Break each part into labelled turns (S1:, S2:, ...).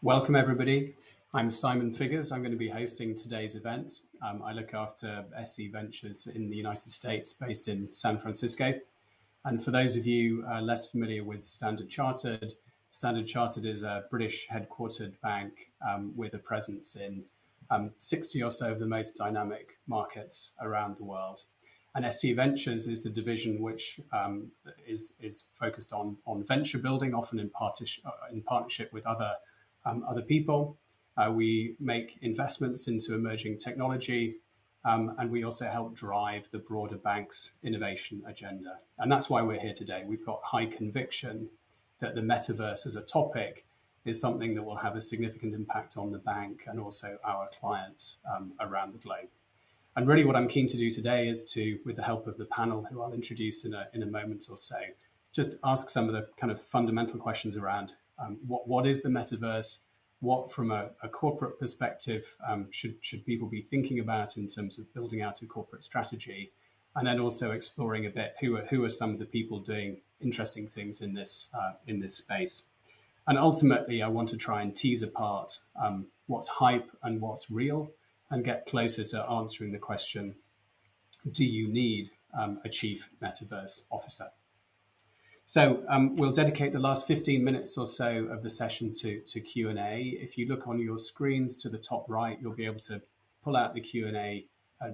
S1: Welcome, everybody. I'm Simon Figures. I'm going to be hosting today's event. I look after SC Ventures in the United States, based in San Francisco. And for those of you less familiar with Standard Chartered is a British headquartered bank with a presence in 60 or so of the most dynamic markets around the world. And SC Ventures is the division which is focused on venture building, often in partnership with other people. We make investments into emerging technology, and we also help drive the broader bank's innovation agenda. And that's why we're here today. We've got high conviction that the metaverse as a topic is something that will have a significant impact on the bank and also our clients around the globe. And really what I'm keen to do today is to, with the help of the panel, who I'll introduce in a moment or so, just ask some of the kind of fundamental questions around what is the metaverse, what from a corporate perspective should people be thinking about in terms of building out a corporate strategy, and then also exploring a bit who are some of the people doing interesting things in this space. And ultimately, I want to try and tease apart what's hype and what's real, and get closer to answering the question, do you need a chief metaverse officer? So we'll dedicate the last 15 minutes or so of the session to Q&A. If you look on your screens to the top right, you'll be able to pull out the Q&A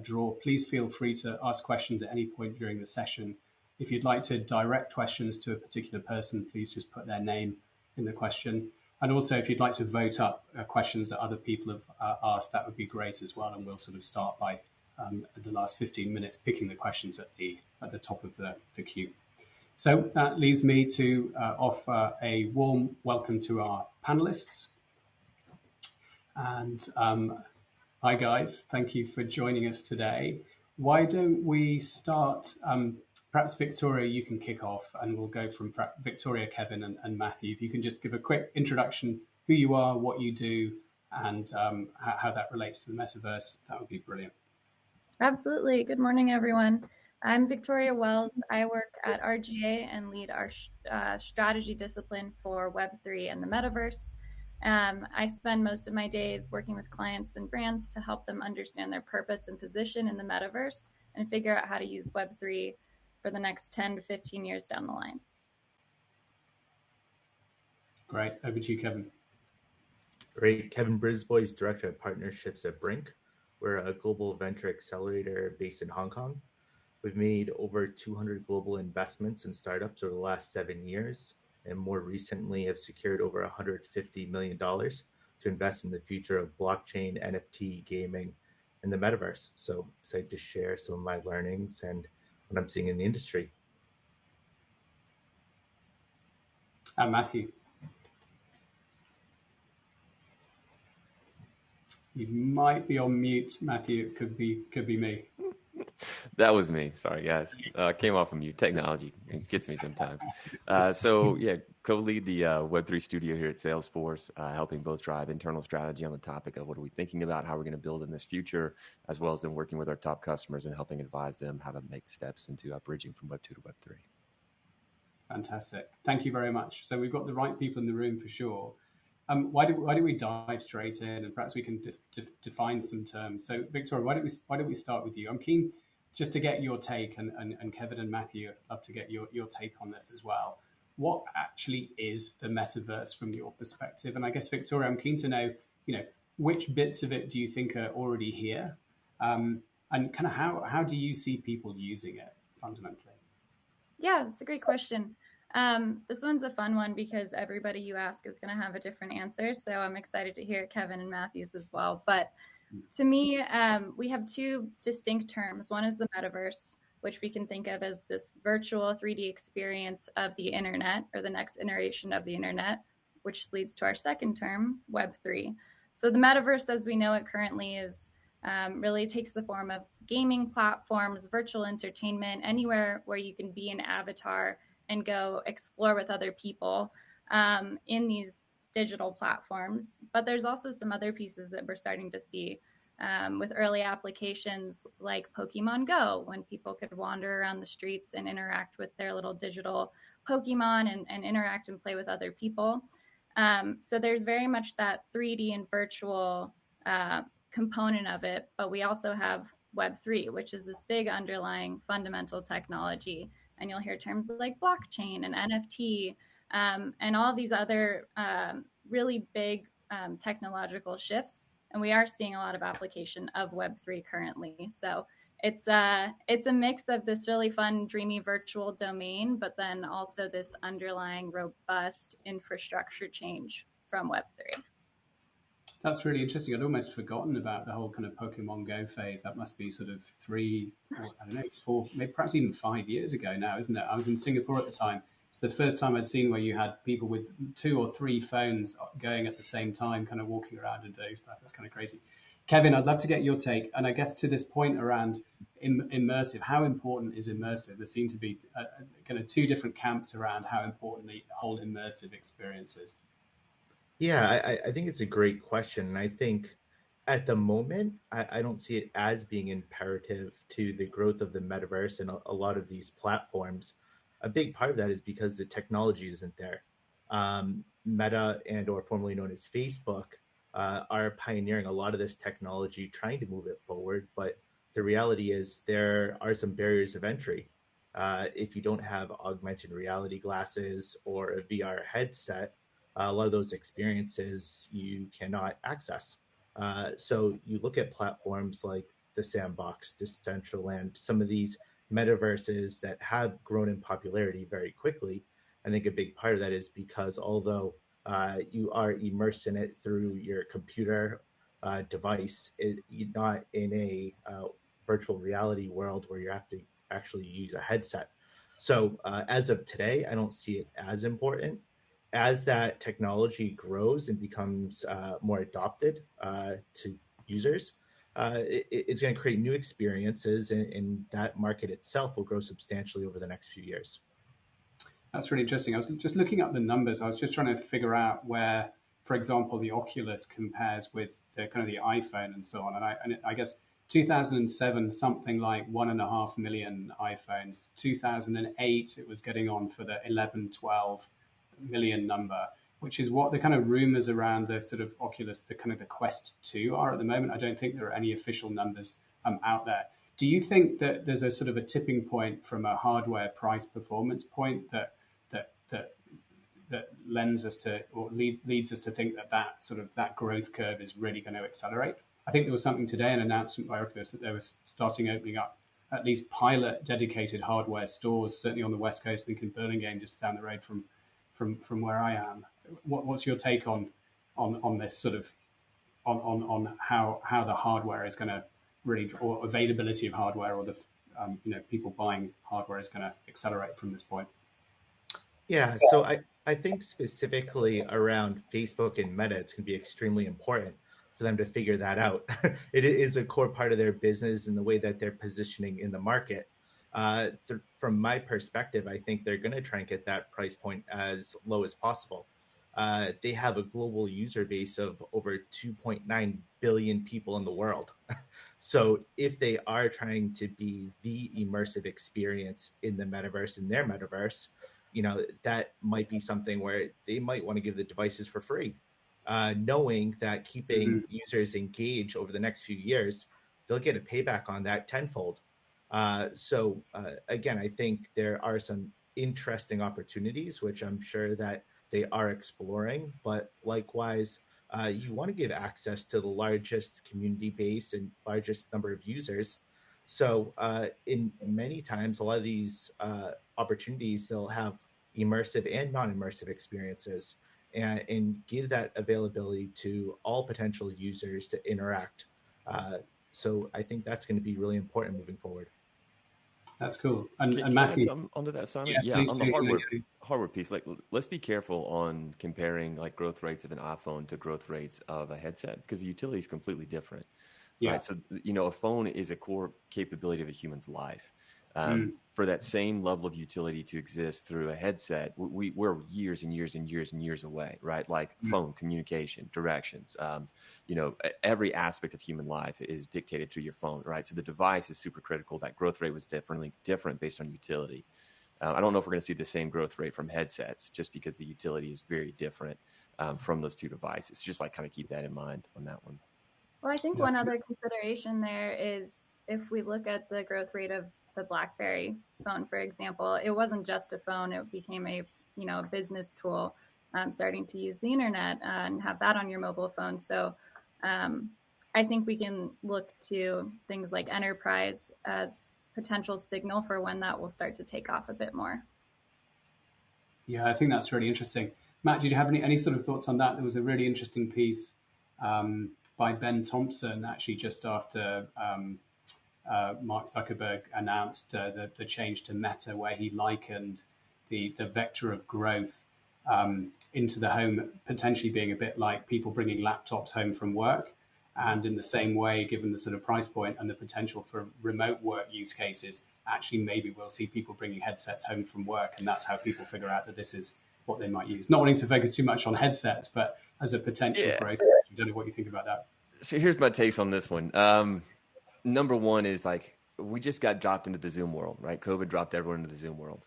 S1: drawer. Please feel free to ask questions at any point during the session. If you'd like to direct questions to a particular person, please just put their name in the question. And also, if you'd like to vote up questions that other people have asked, that would be great as well. And we'll sort of start by the last 15 minutes picking the questions at the top of the queue. So that leaves me to offer a warm welcome to our panelists. And hi, guys. Thank you for joining us today. Why don't we start, perhaps Victoria, you can kick off, and we'll go from Victoria, Kevin, and Mathew. If you can just give a quick introduction, who you are, what you do, and how that relates to the metaverse, that would be brilliant.
S2: Absolutely. Good morning, everyone. I'm Victoria Wells. I work at RGA and lead our strategy discipline for Web3 and the Metaverse. I spend most of my days working with clients and brands to help them understand their purpose and position in the Metaverse and figure out how to use Web3 for the next 10 to 15 years down the line.
S1: Great. Over to you, Kevin.
S3: Great. Kevin Brisebois, Director of Partnerships at Brinc. We're a global venture accelerator based in Hong Kong. We've made over 200 global investments in startups over the last 7 years, and more recently have secured over $150 million to invest in the future of blockchain, NFT, gaming, and the metaverse. So excited to share some of my learnings and what I'm seeing in the industry.
S1: Mathew. You might be on mute, Mathew. It could be me.
S4: That was me. Sorry, guys. Came off of mute. Technology, it gets me sometimes. So yeah, co-lead the Web3 studio here at Salesforce, helping both drive internal strategy on the topic of what are we thinking about, how we're going to build in this future, as well as then working with our top customers and helping advise them how to make steps into bridging from Web2 to Web3.
S1: Fantastic. Thank you very much. So we've got the right people in the room for sure. Why do we dive straight in, and perhaps we can define some terms. So Victoria, why don't we start with you? I'm keen just to get your take, and Kevin and Mathew, I'd love to get your take on this as well. What actually is the metaverse from your perspective? And I guess, Victoria, I'm keen to know, which bits of it do you think are already here? And kind of how do you see people using it fundamentally?
S2: Yeah, that's a great question. This one's a fun one because everybody you ask is going to have a different answer. So I'm excited to hear Kevin and Mathew's as well. But to me, we have two distinct terms. One is the metaverse, which we can think of as this virtual 3D experience of the internet, or the next iteration of the internet, which leads to our second term, Web3. So the metaverse, as we know it currently, is really takes the form of gaming platforms, virtual entertainment, anywhere where you can be an avatar and go explore with other people in these digital platforms. But there's also some other pieces that we're starting to see with early applications like Pokemon Go, when people could wander around the streets and interact with their little digital Pokemon and interact and play with other people. So there's very much that 3D and virtual component of it, but we also have Web3, which is this big underlying fundamental technology. And you'll hear terms like blockchain and NFT and all these other really big technological shifts. And we are seeing a lot of application of Web3 currently. So it's a mix of this really fun, dreamy virtual domain, but then also this underlying robust infrastructure change from Web3.
S1: That's really interesting. I'd almost forgotten about the whole kind of Pokemon Go phase. That must be sort of 3, or I don't know, 4, maybe perhaps even 5 years ago now, isn't it? I was in Singapore at the time. It's the first time I'd seen where you had people with 2 or 3 phones going at the same time, kind of walking around and doing stuff. That's kind of crazy. Kevin, I'd love to get your take. And I guess to this point around immersive, how important is immersive? There seem to be kind of 2 different camps around how important the whole immersive experience is.
S3: Yeah, I think it's a great question. And I think at the moment, I don't see it as being imperative to the growth of the metaverse and a lot of these platforms. A big part of that is because the technology isn't there. Meta and or formerly known as Facebook are pioneering a lot of this technology, trying to move it forward. But the reality is there are some barriers of entry. If you don't have augmented reality glasses or a VR headset, a lot of those experiences you cannot access. So you look at platforms like the Sandbox, Decentraland, some of these metaverses that have grown in popularity very quickly. I think a big part of that is because although you are immersed in it through your computer device, you're not in a virtual reality world where you have to actually use a headset. So as of today, I don't see it as important. As that technology grows and becomes more adopted to users, it's going to create new experiences, and that market itself will grow substantially over the next few years.
S1: That's really interesting. I was just looking up the numbers. I was just trying to figure out where, for example, the Oculus compares with the kind of the iPhone and so on. And I guess 2007, something like 1.5 million iPhones. 2008, it was getting on for the 11, 12 million number, which is what the kind of rumors around the sort of Oculus, the kind of the Quest 2 are at the moment. I don't think there are any official numbers out there. Do you think that there's a sort of a tipping point from a hardware price performance point that lends us to, or leads us to think that sort of that growth curve is really going to accelerate? I think there was something today, an announcement by Oculus that they were starting opening up at least pilot dedicated hardware stores, certainly on the West Coast, I think in Burlingame, just down the road from where I am. What's your take on this sort of on how the hardware is going to really, or availability of hardware, or the people buying hardware is going to accelerate from this point?
S3: Yeah, so I think specifically around Facebook and Meta, it's going to be extremely important for them to figure that out. It is a core part of their business and the way that they're positioning in the market. From my perspective, I think they're going to try and get that price point as low as possible. They have a global user base of over 2.9 billion people in the world. So if they are trying to be the immersive experience in the metaverse, in their metaverse, that might be something where they might want to give the devices for free, knowing that keeping users engaged over the next few years, they'll get a payback on that tenfold. So again, I think there are some interesting opportunities, which I'm sure that they are exploring, but likewise, you want to give access to the largest community base and largest number of users. So in many times, a lot of these opportunities, they'll have immersive and non-immersive experiences and give that availability to all potential users to interact. So I think that's going to be really important moving forward.
S1: That's cool. And
S4: can
S1: Mathew,
S4: I add something onto that, Simon?
S1: Yeah,
S4: on the hardware piece, like let's be careful on comparing like growth rates of an iPhone to growth rates of a headset, because the utility is completely different.
S1: Yeah.
S4: Right. So, a phone is a core capability of a human's life. For that same level of utility to exist through a headset, we're years and years and years and years away, right? Like phone communication, directions, every aspect of human life is dictated through your phone, right? So the device is super critical. That growth rate was different based on utility. I don't know if we're going to see the same growth rate from headsets just because the utility is very different. from those two devices. Just like kind of keep that in mind on that one.
S2: Well, I think one other consideration there is if we look at the growth rate of the BlackBerry phone, for example, it wasn't just a phone; it became a business tool, starting to use the internet and have that on your mobile phone. So I think we can look to things like enterprise as potential signal for when that will start to take off a bit more.
S1: Yeah, I think that's really interesting. Matt, did you have any sort of thoughts on that? There was a really interesting piece by Ben Thompson, actually, just after Mark Zuckerberg announced the change to Meta, where he likened the vector of growth into the home potentially being a bit like people bringing laptops home from work. And in the same way, given the sort of price point and the potential for remote work use cases, actually maybe we'll see people bringing headsets home from work, and that's how people figure out that this is what they might use. Not wanting to focus too much on headsets, but as a potential growth. I don't know what you think about that.
S4: So here's my takes on this one. Number one is we just got dropped into the Zoom world, right? COVID dropped everyone into the Zoom world.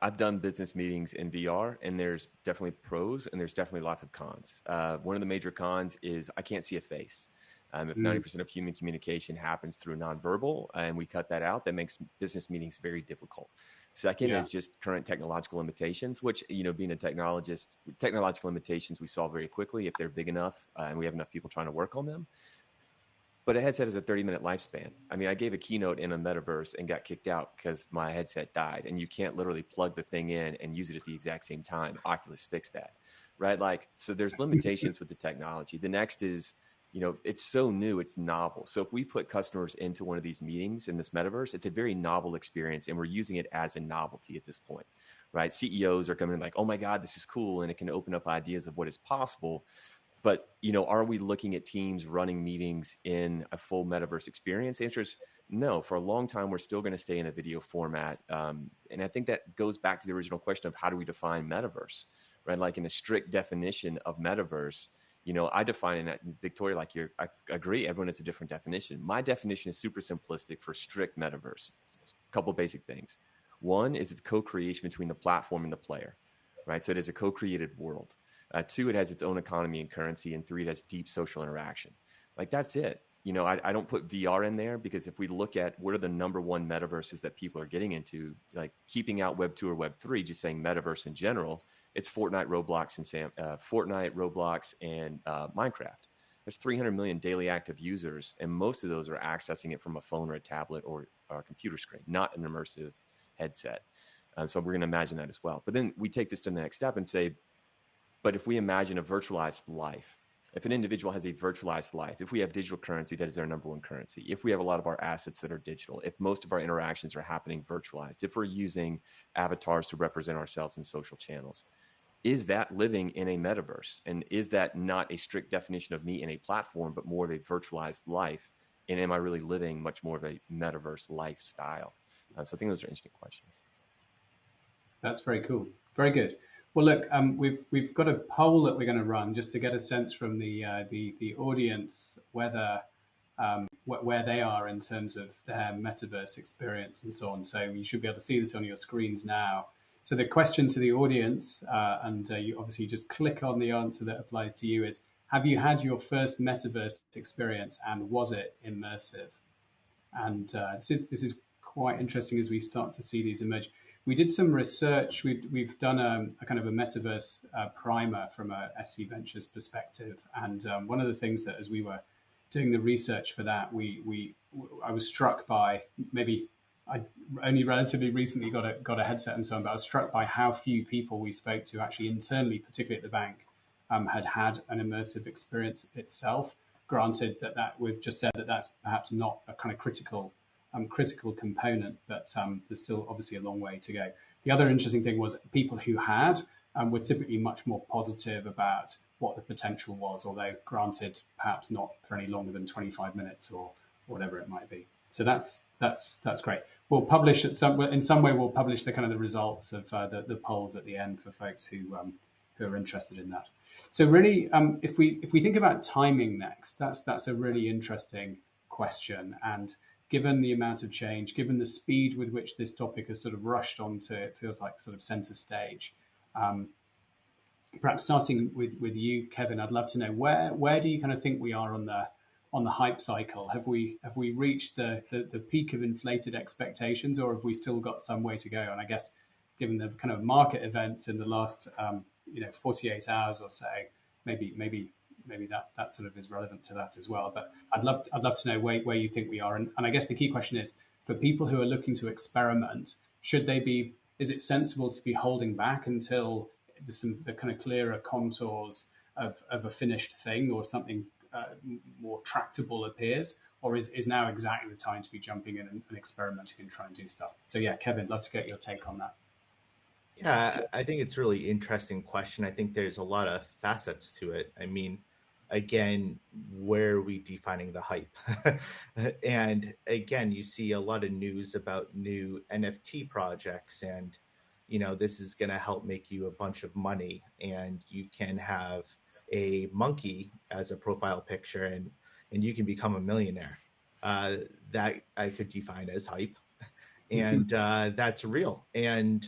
S4: I've done business meetings in VR, and there's definitely pros and there's definitely lots of cons. One of the major cons is I can't see a face. If 90% of human communication happens through nonverbal and we cut that out, that makes business meetings very difficult. Second is just current technological limitations, which, being a technologist, technological limitations we solve very quickly if they're big enough and we have enough people trying to work on them. But a headset is a 30-minute lifespan. I mean, I gave a keynote in a Metaverse and got kicked out because my headset died, and you can't literally plug the thing in and use it at the exact same time. Oculus fixed that, right? So there's limitations with the technology. The next is, it's so new, it's novel. So if we put customers into one of these meetings in this Metaverse, it's a very novel experience, and we're using it as a novelty at this point, right? CEOs are coming in like, oh my God, this is cool, and it can open up ideas of what is possible. But, are we looking at teams running meetings in a full Metaverse experience? The answer is no. For a long time, we're still going to stay in a video format. And I think that goes back to the original question of how do we define Metaverse, right? Like in a strict definition of Metaverse, I define it, Victoria, I agree, everyone has a different definition. My definition is super simplistic for strict Metaverse. It's a couple basic things. One is it's co-creation between the platform and the player, right? So it is a co-created world. Two, it has its own economy and currency. And three, it has deep social interaction. That's it. I don't put VR in there because if we look at what are the number one metaverses that people are getting into, like keeping out Web 2 or Web 3, just saying metaverse in general, it's Fortnite, Roblox, and Minecraft. There's 300 million daily active users, and most of those are accessing it from a phone or a tablet or a computer screen, not an immersive headset. So we're going to imagine that as well. But then we take this to the next step and say, but if we imagine a virtualized life, if an individual has a virtualized life, if we have digital currency, that is their number one currency. If we have a lot of our assets that are digital, if most of our interactions are happening virtualized, if we're using avatars to represent ourselves in social channels, is that living in a metaverse? And is that not a strict definition of me in a platform, but more of a virtualized life? And am I really living much more of a metaverse lifestyle? So I think those are interesting questions.
S1: That's very cool. Very good. Well, look, we've got a poll that we're going to run just to get a sense from the audience whether where they are in terms of their metaverse experience and so on. So you should be able to see this on your screens now. So the question to the audience, and you obviously just click on the answer that applies to you, is: have you had your first metaverse experience, and was it immersive? And this is quite interesting as we start to see these emerge. We did some research. We've done a kind of a metaverse primer from a SC Ventures perspective, and one of the things that as we were doing the research for that, I was struck by, maybe I only relatively recently got a headset and so on, but I was struck by how few people we spoke to actually internally, particularly at the bank, had an immersive experience itself. Granted that we've just said that that's perhaps not a kind of critical component, but there's still obviously a long way to go. The other interesting thing was people who had were typically much more positive about what the potential was, although granted, perhaps not for any longer than 25 minutes or whatever it might be. So that's great. We'll publish in some way. We'll publish the kind of the results of the polls at the end for folks who are interested in that. So really, if we think about timing next, that's a really interesting question. And given the amount of change, given the speed with which this topic has sort of rushed onto, it feels like sort of center stage, perhaps starting with you, Kevin, I'd love to know where do you kind of think we are on the hype cycle? Have we reached the peak of inflated expectations, or have we still got some way to go? And I guess given the kind of market events in the last 48 hours or so, maybe that sort of is relevant to that as well. But I'd love to know where you think we are. And I guess the key question is, for people who are looking to experiment, is it sensible to be holding back until the kind of clearer contours of a finished thing or something more tractable appears, or is now exactly the time to be jumping in and experimenting and trying to do stuff? So yeah, Kevin, love to get your take on that.
S3: Yeah, I think it's a really interesting question. I think there's a lot of facets to it. I mean, again, where are we defining the hype? And again, you see a lot of news about new NFT projects, and this is going to help make you a bunch of money, and you can have a monkey as a profile picture, and you can become a millionaire. That I could define as hype. And that's real. And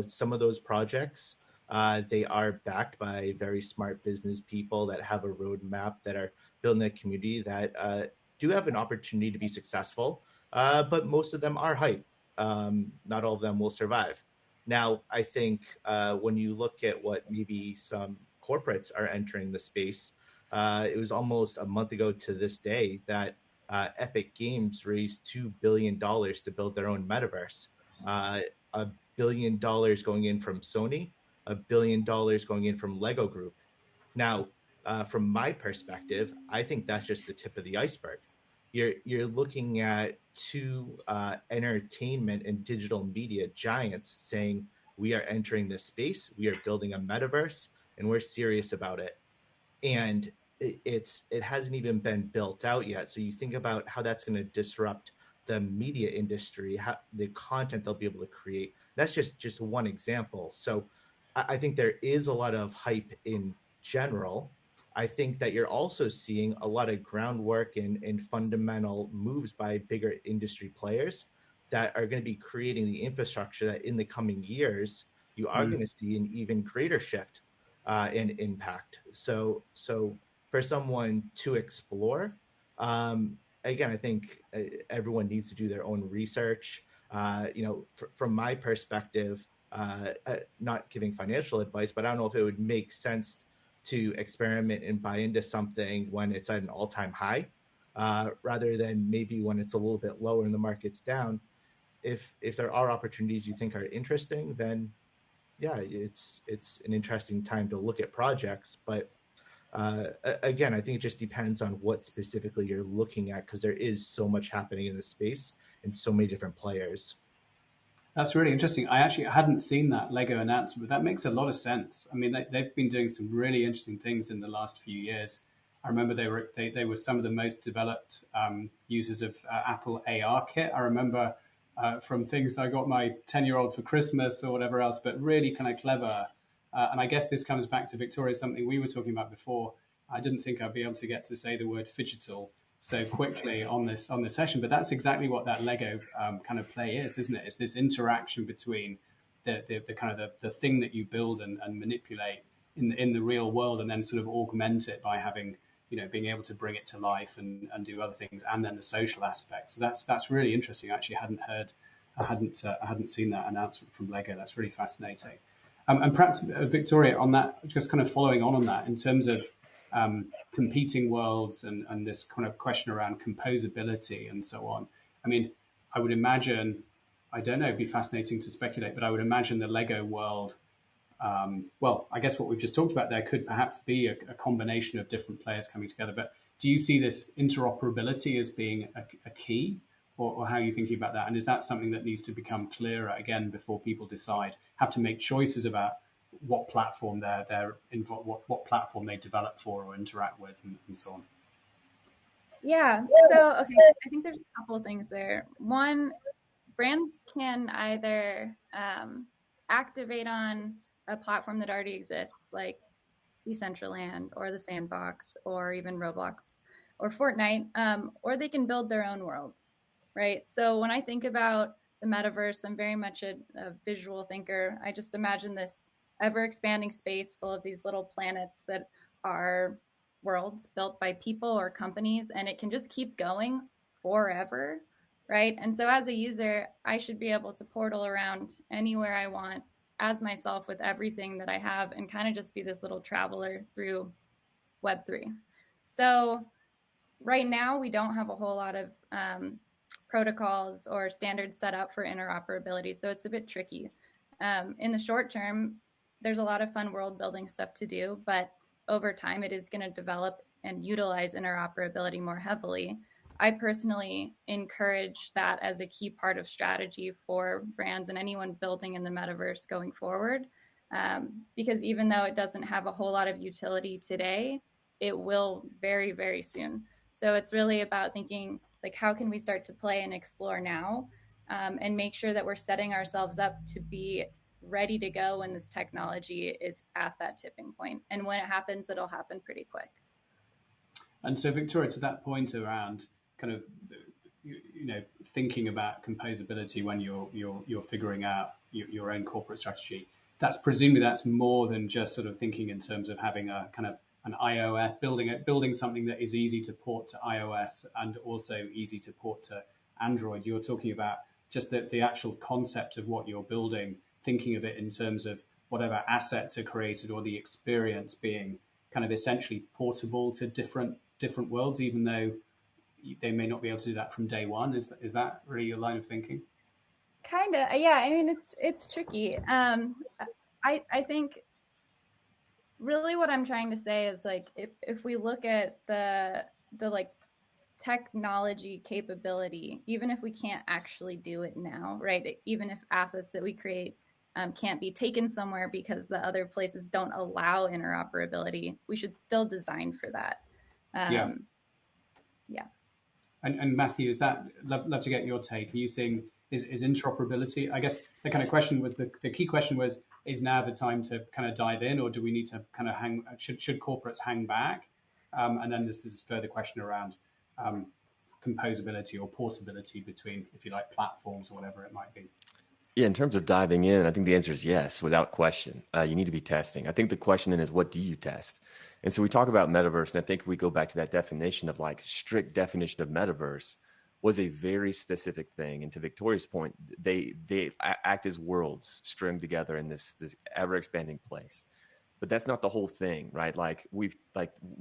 S3: some of those projects, they are backed by very smart business people that have a roadmap, that are building a community, that do have an opportunity to be successful. But most of them are hype. Not all of them will survive. Now, I think when you look at what maybe some corporates are entering the space, it was almost a month ago to this day that Epic Games raised $2 billion to build their own metaverse. $1 billion going in from Sony, $1 billion going in from Lego Group. Now, from my perspective, I think that's just the tip of the iceberg. You're looking at two entertainment and digital media giants saying, we are entering this space, we are building a metaverse, and we're serious about it. And it hasn't even been built out yet. So you think about how that's going to disrupt the media industry, the content they'll be able to create. That's just one example. So I think there is a lot of hype in general. I think that you're also seeing a lot of groundwork and fundamental moves by bigger industry players that are going to be creating the infrastructure that in the coming years, you are going to see an even greater shift and impact. So for someone to explore, again, I think everyone needs to do their own research. From my perspective, not giving financial advice, but I don't know if it would make sense to experiment and buy into something when it's at an all-time high, rather than maybe when it's a little bit lower and the market's down. If there are opportunities you think are interesting, then yeah, it's an interesting time to look at projects. But again, I think it just depends on what specifically you're looking at, because there is so much happening in the space and so many different players.
S1: That's really interesting. I actually hadn't seen that Lego announcement, but that makes a lot of sense. I mean, they've been doing some really interesting things in the last few years. I remember they were some of the most developed users of Apple AR kit. I remember from things that I got my 10-year-old for Christmas or whatever else, but really kind of clever. And I guess this comes back to Victoria, something we were talking about before. I didn't think I'd be able to get to say the word phygital so quickly on this session, but that's exactly what that Lego kind of play is, isn't it? It's this interaction between the kind of the thing that you build and manipulate in the real world, and then sort of augment it by having, being able to bring it to life and do other things, and then the social aspect. So that's really interesting. I actually I hadn't seen that announcement from Lego. That's really fascinating. And perhaps Victoria, on that, just kind of following on that, in terms of competing worlds and this kind of question around composability and so on. I mean, I would imagine, I don't know, it'd be fascinating to speculate, but I would imagine the Lego world, well, I guess what we've just talked about there could perhaps be a combination of different players coming together. But do you see this interoperability as being a key, or how are you thinking about that? And is that something that needs to become clearer again before people have to make choices about what platform what platform they develop for or interact with, and so on?
S2: Yeah. So, okay, I think there's a couple of things there. One, brands can either activate on a platform that already exists, like Decentraland or the Sandbox or even Roblox or Fortnite, or they can build their own worlds, right? So when I think about the metaverse, I'm very much a visual thinker. I just imagine this ever expanding space full of these little planets that are worlds built by people or companies, and it can just keep going forever, right? And so as a user, I should be able to portal around anywhere I want as myself with everything that I have and kind of just be this little traveler through Web3. So right now, we don't have a whole lot of protocols or standards set up for interoperability, so it's a bit tricky. In the short term, there's a lot of fun world building stuff to do, but over time, it is going to develop and utilize interoperability more heavily. I personally encourage that as a key part of strategy for brands and anyone building in the metaverse going forward, because even though it doesn't have a whole lot of utility today, it will very, very soon. So it's really about thinking, like, how can we start to play and explore now, and make sure that we're setting ourselves up to be ready to go when this technology is at that tipping point. And when it happens, it'll happen pretty quick.
S1: And so, Victoria, to that point around kind of, thinking about composability when you're figuring out your own corporate strategy, presumably that's more than just sort of thinking in terms of having a kind of an iOS, building something that is easy to port to iOS and also easy to port to Android. You're talking about just the actual concept of what you're building, thinking of it in terms of whatever assets are created or the experience being kind of essentially portable to different worlds, even though they may not be able to do that from day one. Is that really your line of thinking?
S2: Kind of, yeah. I mean, it's tricky. I think really what I'm trying to say is, like, if we look at the like technology capability, even if we can't actually do it now, right? Even if assets that we create can't be taken somewhere because the other places don't allow interoperability, we should still design for that. Yeah.
S1: And Mathew, is that, love to get your take. Are you seeing, is interoperability, I guess the kind of question was, the key question was, is now the time to kind of dive in, or do we need to kind of should corporates hang back? And then this is a further question around composability or portability between, if you like, platforms or whatever it might be.
S4: Yeah, in terms of diving in, I think the answer is yes, without question. You need to be testing. I think the question then is, what do you test? And so we talk about metaverse, and I think if we go back to that definition of, like, strict definition of metaverse was a very specific thing. And to Victoria's point, they act as worlds strung together in this ever expanding place. But that's not the whole thing, right? We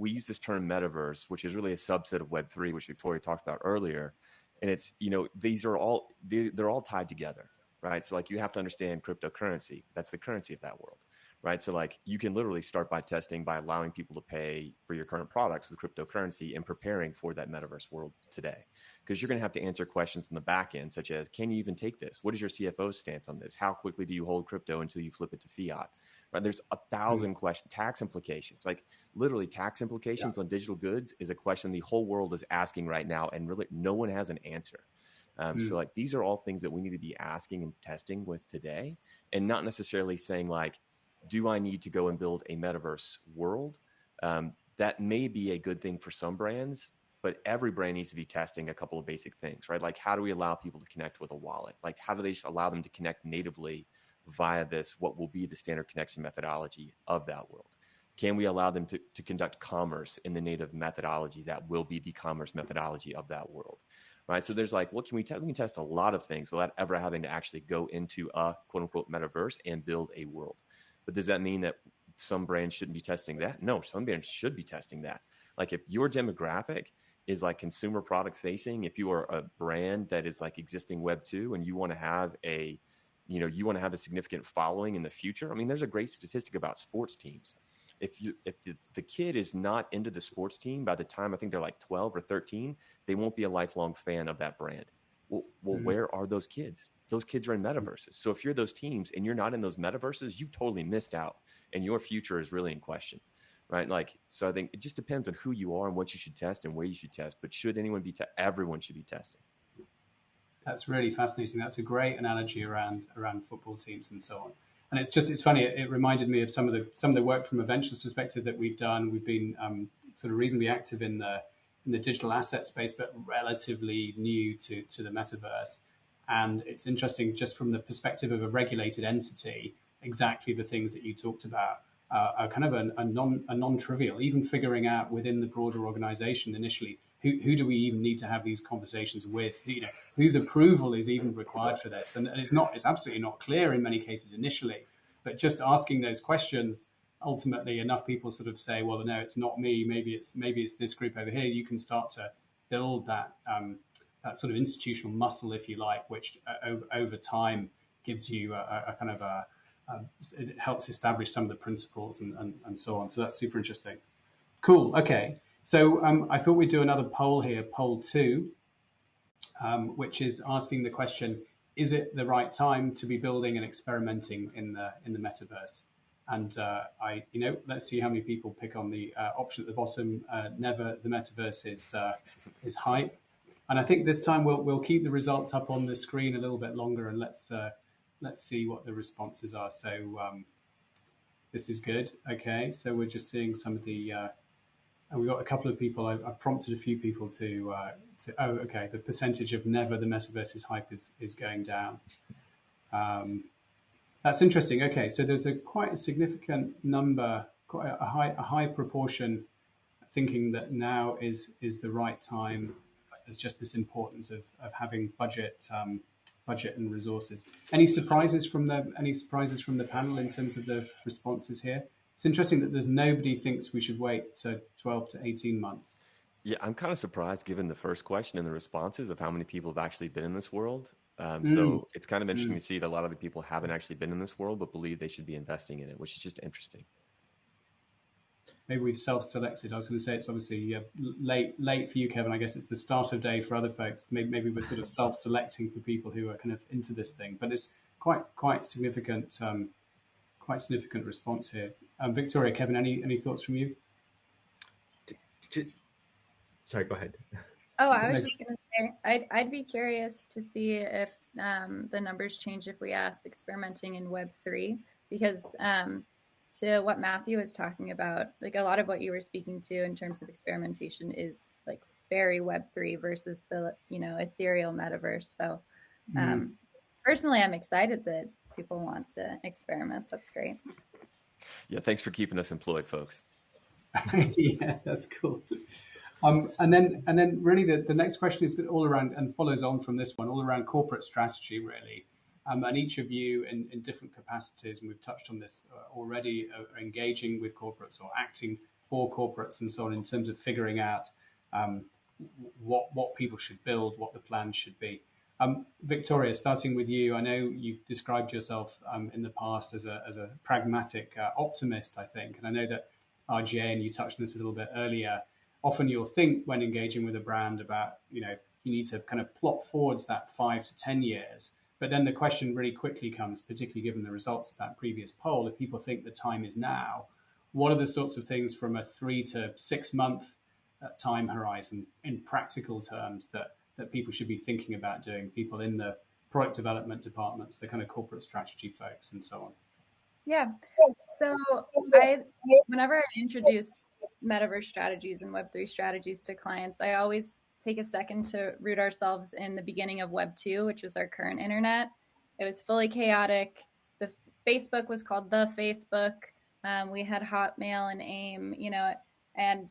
S4: use this term metaverse, which is really a subset of Web3, which Victoria talked about earlier. And it's, they're all tied together, right? So, like, you have to understand cryptocurrency. That's the currency of that world, right? So, like, you can literally start by testing, by allowing people to pay for your current products with cryptocurrency and preparing for that metaverse world today. Because you're going to have to answer questions in the back end, such as, can you even take this? What is your CFO's stance on this? How quickly do you hold crypto until you flip it to fiat? Right? There's 1,000 questions. Tax implications, like literally tax implications on digital goods, is a question the whole world is asking right now, and really no one has an answer. So, like, these are all things that we need to be asking and testing with today, and not necessarily saying, like, do I need to go and build a metaverse world? That may be a good thing for some brands, but every brand needs to be testing a couple of basic things, right? Like, how do we allow people to connect with a wallet? Like, how do they just allow them to connect natively via this, what will be the standard connection methodology of that world? Can we allow them to conduct commerce in the native methodology that will be the commerce methodology of that world, right? So there's, like, what can we test? We can test a lot of things without ever having to actually go into a quote unquote metaverse and build a world. But does that mean that some brands shouldn't be testing that? No, some brands should be testing that. Like, if your demographic is, like, consumer product facing, if you are a brand that is, like, existing Web 2 and you want to have a significant following in the future. I mean, there's a great statistic about sports teams. If the kid is not into the sports team by the time I think they're like 12 or 13, they won't be a lifelong fan of that brand. Well, where are those kids? Those kids are in metaverses. So if you're those teams and you're not in those metaverses, you've totally missed out, and your future is really in question, right? Like, so I think it just depends on who you are and what you should test and where you should test. But should anyone be everyone should be testing.
S1: That's really fascinating. That's a great analogy around football teams and so on. And it's funny. It reminded me of some of the work from a ventures perspective that we've done. We've been sort of reasonably active in the digital asset space, but relatively new to the metaverse. And it's interesting, just from the perspective of a regulated entity, exactly the things that you talked about are kind of a non-trivial. Even figuring out within the broader organization initially, who do we even need to have these conversations with? Whose approval is even required for this? And it's absolutely not clear in many cases initially. But just asking those questions, ultimately enough people sort of say, well, no, it's not me. Maybe it's this group over here. You can start to build that sort of institutional muscle, if you like, which over time gives you a kind of it helps establish some of the principles and so on. So that's super interesting. Cool. Okay. So I thought we'd do another poll here, poll 2, which is asking the question: is it the right time to be building and experimenting in the metaverse? And let's see how many people pick on the option at the bottom. Never, the metaverse is hype. And I think this time we'll keep the results up on the screen a little bit longer, and let's see what the responses are. So this is good. Okay, so we're just seeing some of the. We've got a couple of people. I prompted a few people to. Oh, okay. The percentage of never the metaverse is hype is going down. That's interesting. Okay, so there's quite a significant number, quite a high proportion, thinking that now is the right time. There's just this importance of having budget and resources. Any surprises from the panel in terms of the responses here? It's interesting that there's nobody thinks we should wait to 12 to 18 months.
S4: Yeah, I'm kind of surprised given the first question and the responses of how many people have actually been in this world. So it's kind of interesting to see that a lot of the people haven't actually been in this world, but believe they should be investing in it, which is just interesting.
S1: Maybe we've self-selected. I was going to say it's obviously late for you, Kevin. I guess it's the start of day for other folks. Maybe we're sort of self-selecting for people who are kind of into this thing. But it's quite significant response here. Victoria, Kevin, any thoughts from you?
S3: Sorry, go ahead.
S2: Oh, I was just going to say, I'd be curious to see if the numbers change if we asked experimenting in Web3, because to what Mathew was talking about, like a lot of what you were speaking to in terms of experimentation is like very Web3 versus the, ethereal metaverse. So personally, I'm excited that people want to experiment. That's great.
S4: Yeah, thanks for keeping us employed, folks.
S1: Yeah, that's cool. And then really the next question is all around and follows on from this one, all around corporate strategy, really. And each of you in different capacities, and we've touched on this already, are engaging with corporates or acting for corporates and so on in terms of figuring out what people should build, what the plans should be. Victoria, starting with you, I know you've described yourself in the past as a pragmatic optimist, I think, and I know that RGA, and you touched on this a little bit earlier, often you'll think when engaging with a brand about, you need to kind of plot forwards that 5 to 10 years. But then the question really quickly comes, particularly given the results of that previous poll, if people think the time is now, what are the sorts of things from a 3 to 6 month time horizon in practical terms that people should be thinking about doing, people in the product development departments, the kind of corporate strategy folks and so on?
S2: Yeah. So whenever I introduce metaverse strategies and Web3 strategies to clients, I always take a second to root ourselves in the beginning of Web 2, which was our current internet. It was fully chaotic. The Facebook was called the Facebook. We had Hotmail and AIM, and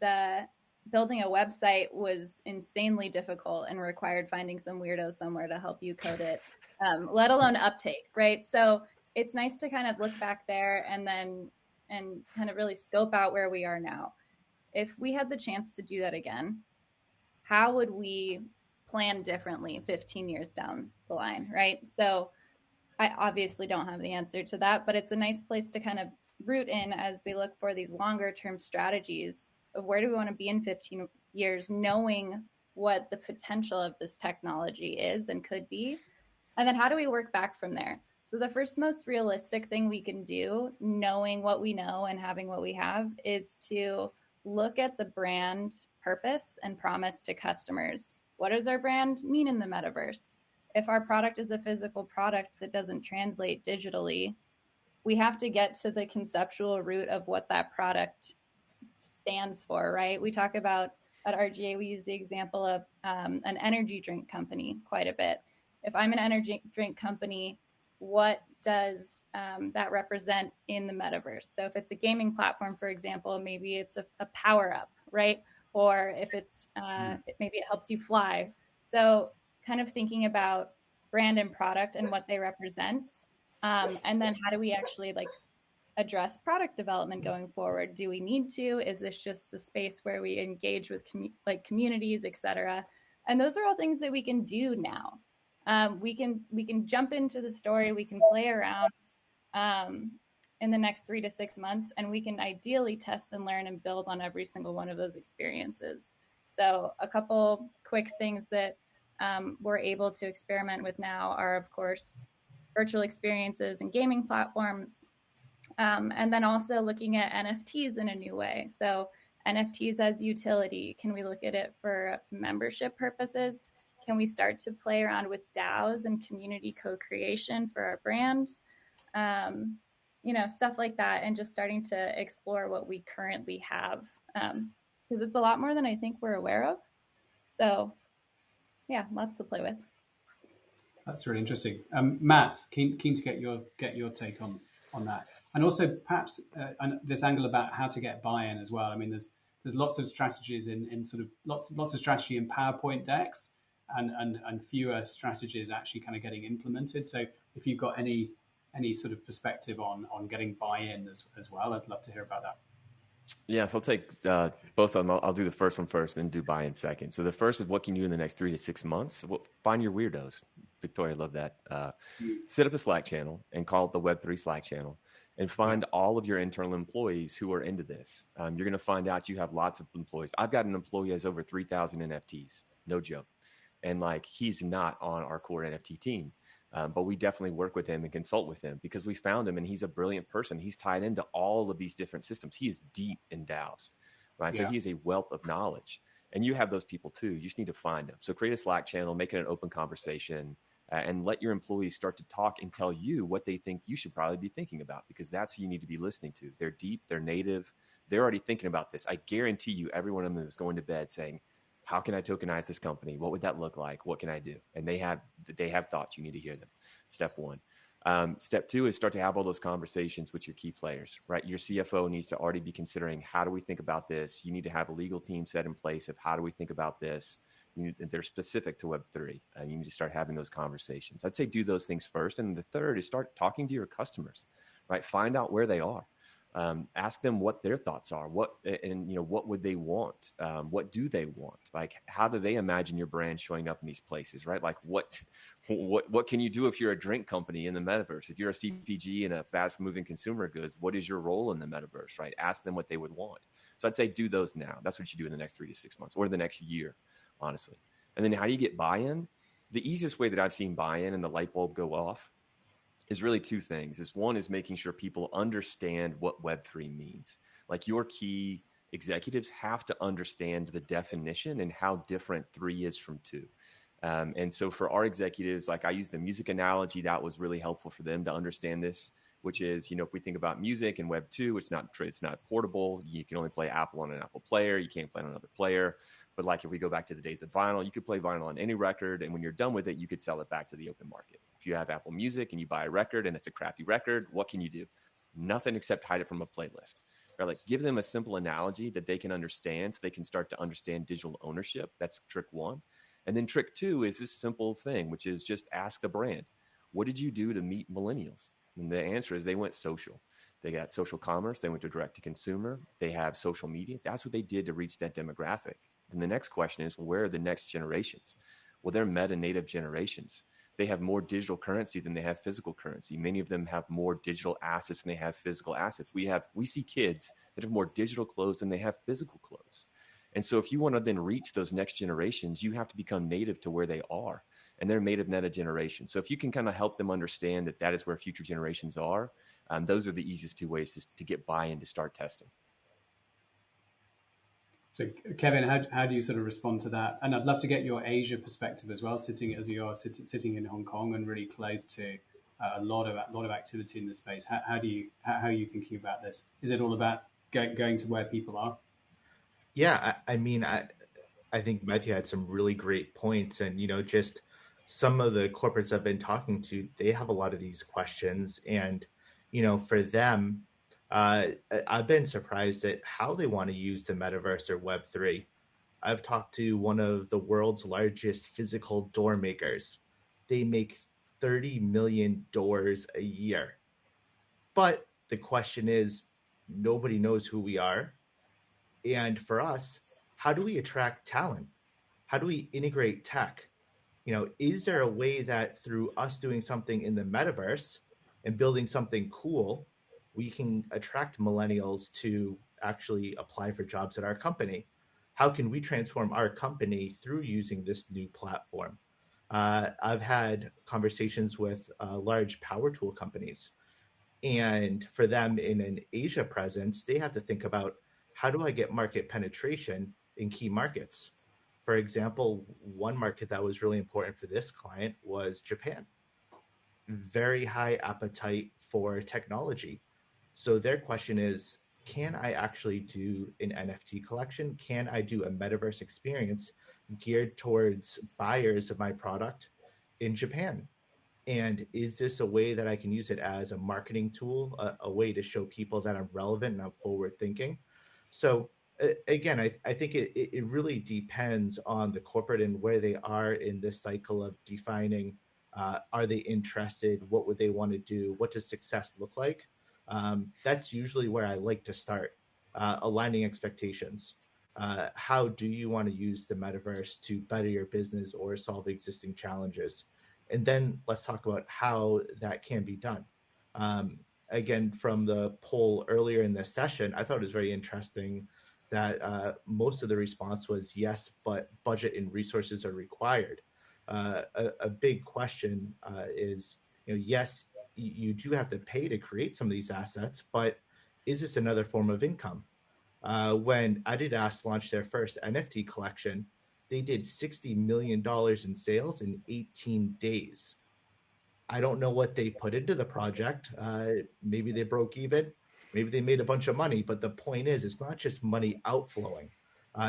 S2: building a website was insanely difficult and required finding some weirdo somewhere to help you code it, let alone uptake, right? So it's nice to kind of look back there and kind of really scope out where we are now. If we had the chance to do that again, how would we plan differently 15 years down the line, right? So I obviously don't have the answer to that, but it's a nice place to kind of root in as we look for these longer term strategies of where do we want to be in 15 years, knowing what the potential of this technology is and could be. And then how do we work back from there? So the first most realistic thing we can do, knowing what we know and having what we have, is to look at the brand purpose and promise to customers. What does our brand mean in the metaverse? If our product is a physical product that doesn't translate digitally, we have to get to the conceptual root of what that product stands for, right? We talk about, at RGA, we use the example of an energy drink company quite a bit. If I'm an energy drink company, what does that represent in the metaverse? So if it's a gaming platform, for example, maybe it's a power up, right? Or if it's maybe it helps you fly. So kind of thinking about brand and product and what they represent. And then how do we actually like address product development going forward? Do we need to? Is this just a space where we engage with communities, et cetera? And those are all things that we can do now. We can jump into the story, we can play around in the next 3 to 6 months, and we can ideally test and learn and build on every single one of those experiences. So a couple quick things that we're able to experiment with now are, of course, virtual experiences and gaming platforms. And then also looking at NFTs in a new way. So NFTs as utility, can we look at it for membership purposes? Can we start to play around with DAOs and community co-creation for our brand? Stuff like that, and just starting to explore what we currently have, because it's a lot more than I think we're aware of. So yeah, lots to play with.
S1: That's really interesting. Matt, keen to get your take on that, and also perhaps this angle about how to get buy-in as well. I mean, there's lots of strategies in sort of lots of strategy in PowerPoint decks, and fewer strategies actually kind of getting implemented. So if you've got any sort of perspective on getting buy-in as well, I'd love to hear about that.
S4: Yeah, so I'll take both of them. I'll do the first one first, then do buy-in second. So the first is what can you do in the next 3 to 6 months? Well, find your weirdos. Victoria, love that. Set up a Slack channel and call it the Web3 Slack channel, and find all of your internal employees who are into this. You're going to find out you have lots of employees. I've got an employee who has over 3,000 NFTs, no joke. And like, he's not on our core NFT team. But we definitely work with him and consult with him because we found him and he's a brilliant person. He's tied into all of these different systems. He is deep in DAOs, right? Yeah. So he is a wealth of knowledge, and you have those people too. You just need to find them. So create a Slack channel, make it an open conversation, and let your employees start to talk and tell you what they think you should probably be thinking about, because that's who you need to be listening to. They're deep, they're native, they're already thinking about this. I guarantee you every one of them is going to bed saying, how can I tokenize this company? What would that look like? What can I do? And they have thoughts. You need to hear them. Step one. Step two is start to have all those conversations with your key players, right? Your CFO needs to already be considering, how do we think about this? You need to have a legal team set in place of how do we think about this? They're specific to Web3. You need to start having those conversations. I'd say do those things first. And the third is start talking to your customers, right? Find out where they are. Ask them what their thoughts are, what would they want? What do they want? Like, how do they imagine your brand showing up in these places, right? Like what can you do if you're a drink company in the metaverse? If you're a CPG in a fast moving consumer goods, what is your role in the metaverse, right? Ask them what they would want. So I'd say do those now. That's what you do in the next 3 to 6 months or the next year, honestly. And then how do you get buy-in? The easiest way that I've seen buy-in and the light bulb go off is really two things. One is making sure people understand what Web3 means. Like, your key executives have to understand the definition and how different 3 is from 2. And so for our executives, like, I use the music analogy. That was really helpful for them to understand this, which is, if we think about music and Web2, it's not portable. You can only play Apple on an Apple player. You can't play on another player. But like, if we go back to the days of vinyl, you could play vinyl on any record, and when you're done with it, you could sell it back to the open market. If you have Apple Music and you buy a record and it's a crappy record, what can you do? Nothing except hide it from a playlist. Or like, give them a simple analogy that they can understand, so they can start to understand digital ownership. That's trick 1. And then trick 2 is this simple thing, which is just ask the brand, what did you do to meet millennials? And the answer is they went social. They got social commerce. They went to direct to consumer. They have social media. That's what they did to reach that demographic. And the next question is, well, where are the next generations? Well, they're meta-native generations. They have more digital currency than they have physical currency. Many of them have more digital assets than they have physical assets. We see kids that have more digital clothes than they have physical clothes. And so if you want to then reach those next generations, you have to become native to where they are. And they're native meta generation. So if you can kind of help them understand that that is where future generations are, those are the easiest 2 ways to get buy-in, to start testing.
S1: So Kevin, how do you sort of respond to that? And I'd love to get your Asia perspective as well, sitting in Hong Kong and really close to a lot of activity in the space. How are you thinking about this? Is it all about going to where people are?
S3: Yeah, I mean, I think Mathew had some really great points, and just some of the corporates I've been talking to, they have a lot of these questions. And, for them, I've been surprised at how they want to use the metaverse or Web3. I've talked to one of the world's largest physical door makers. They make 30 million doors a year. But the question is, nobody knows who we are. And for us, how do we attract talent? How do we integrate tech? Is there a way that through us doing something in the metaverse and building something cool, we can attract millennials to actually apply for jobs at our company? How can we transform our company through using this new platform? I've had conversations with large power tool companies. And for them in an Asia presence, they have to think about, how do I get market penetration in key markets? For example, one market that was really important for this client was Japan. Very high appetite for technology. So their question is, can I actually do an NFT collection? Can I do a metaverse experience geared towards buyers of my product in Japan? And is this a way that I can use it as a marketing tool, a way to show people that I'm relevant and I'm forward thinking? So again, I think it really depends on the corporate and where they are in this cycle of defining, are they interested? What would they want to do? What does success look like? That's usually where I like to start, aligning expectations. How do you want to use the metaverse to better your business or solve existing challenges? And then let's talk about how that can be done. Again, from the poll earlier in this session, I thought it was very interesting that most of the response was yes, but budget and resources are required. A big question is, yes, you do have to pay to create some of these assets, but is this another form of income? When Adidas launched their first NFT collection, they did $60 million in sales in 18 days. I don't know what they put into the project. Maybe they broke even. Maybe they made a bunch of money. But the point is, it's not just money outflowing.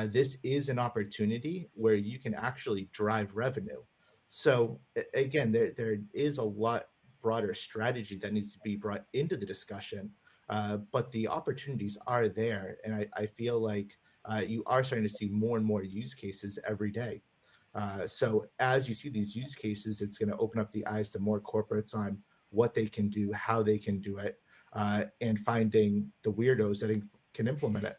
S3: This is an opportunity where you can actually drive revenue. So again, there is a lot broader strategy that needs to be brought into the discussion. But the opportunities are there. And I feel like you are starting to see more and more use cases every day. So as you see these use cases, it's going to open up the eyes to more corporates on what they can do, how they can do it, and finding the weirdos that can implement it.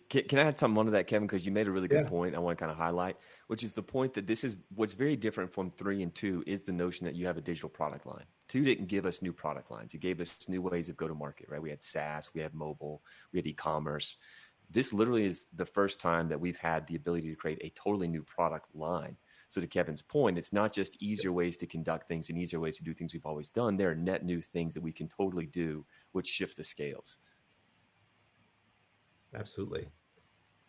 S4: Can I add something onto that, Kevin? Because you made a really good point I want to kind of highlight, which is the point that this is what's very different from 3 and 2 is the notion that you have a digital product line. 2 didn't give us new product lines. It gave us new ways of go to market, right? We had SaaS, we had mobile, we had e-commerce. This literally is the first time that we've had the ability to create a totally new product line. So to Kevin's point, it's not just easier ways to conduct things and easier ways to do things we've always done. There are net new things that we can totally do, which shift the scales.
S3: Absolutely.